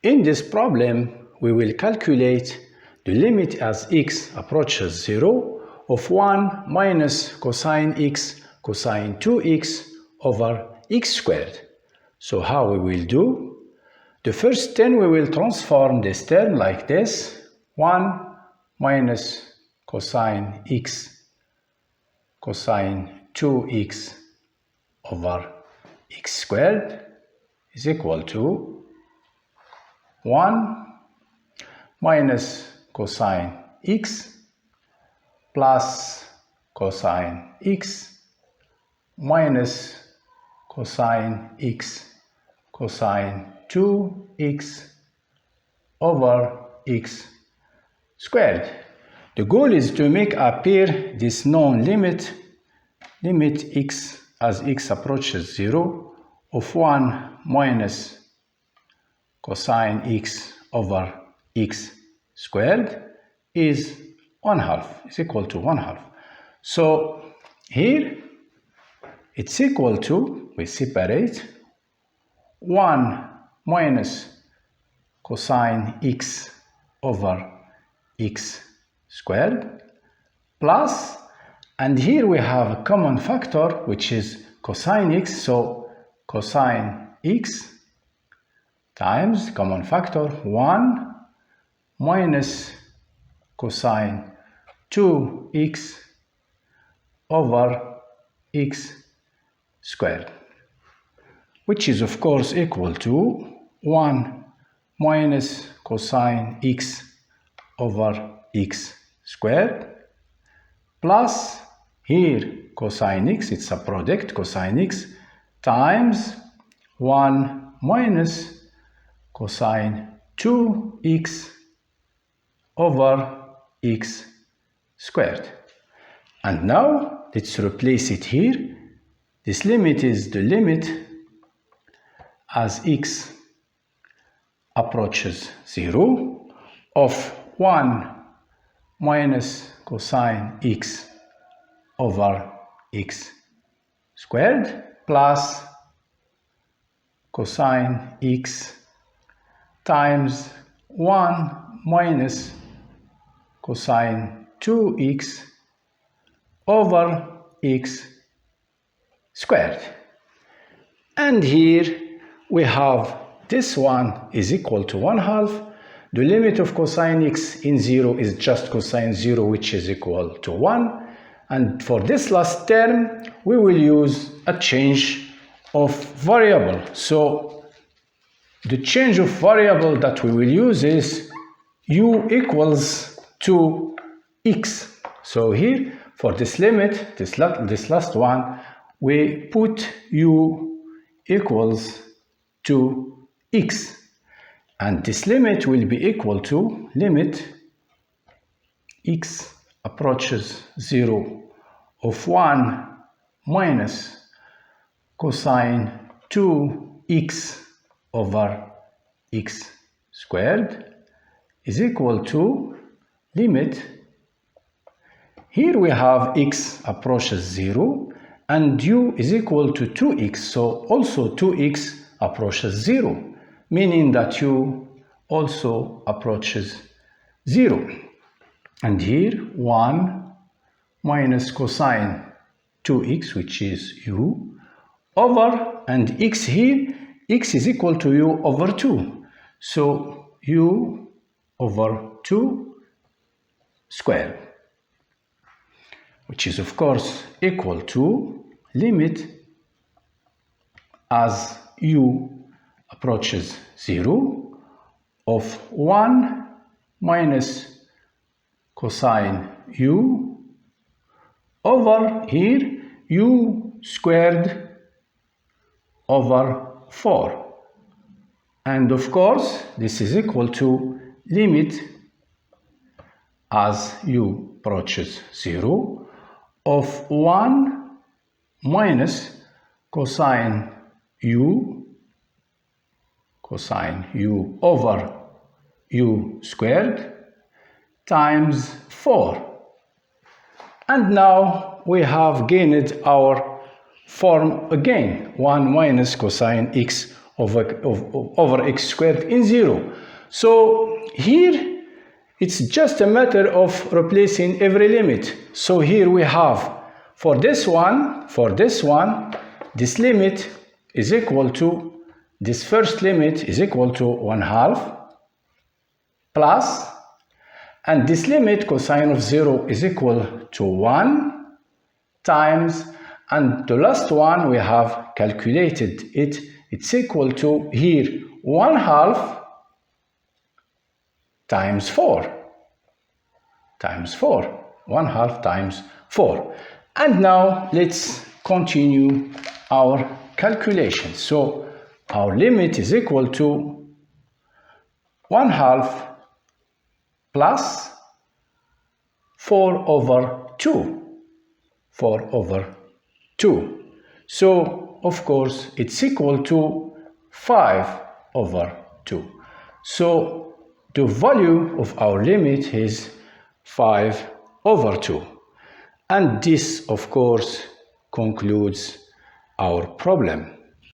In this problem, we will calculate the limit as x approaches 0 of 1 minus cosine x cosine 2x over x squared. So how we will do? The first thing, we will transform this term like this: 1 minus cosine x cosine 2x over x squared is equal to 1 minus cosine x plus cosine x minus cosine x cosine 2x over x squared. The goal is to make appear this known limit x as x approaches 0 of 1 minus cosine x over x squared is 1/2, is equal to 1/2. So here it's equal to, we separate 1 minus cosine x over x squared plus, and here we have a common factor which is cosine x, so cosine x times common factor 1 minus cosine 2x over x squared, which is of course equal to 1 minus cosine x over x squared plus, here cosine x, it's a product, cosine x times 1 minus cosine 2x over x squared. And now let's replace it here. This limit is the limit as x approaches 0 of 1 minus cosine x over x squared plus cosine x times 1 minus cosine 2x over x squared. And here we have this one is equal to 1/2. The limit of cosine x in 0 is just cosine 0, which is equal to 1. And for this last term, we will use a change of variable. So the change of variable that we will use is u equals to x. So here, for this limit, this last one, we put u equals to x. And this limit will be equal to limit x approaches 0 of 1 minus cosine 2x over x squared is equal to limit. Here we have x approaches 0 and u is equal to 2x, so also 2x approaches 0. Meaning that u also approaches 0. And here 1 minus cosine 2x, which is u, over, and x here, x is equal to u over 2. So u over 2 squared, which is of course equal to limit as u approaches 0 of 1 minus cosine u over here u squared over 4. And of course, this is equal to limit as u approaches 0 of 1 minus cosine u over u squared times 4. And now we have gained our form again, 1 minus cosine x over x squared in 0. So here it's just a matter of replacing every limit. So here we have for this one, this limit is equal to, this first limit is equal to 1/2 plus, and this limit cosine of 0 is equal to 1 times, and the last one we have calculated it, it's equal to here 1/2 times 4, 1/2 times 4. And now let's continue our calculation. So our limit is equal to 1/2 plus 4 over 2. So of course it's equal to 5 over 2. So the value of our limit is 5 over 2. And this of course concludes our problem.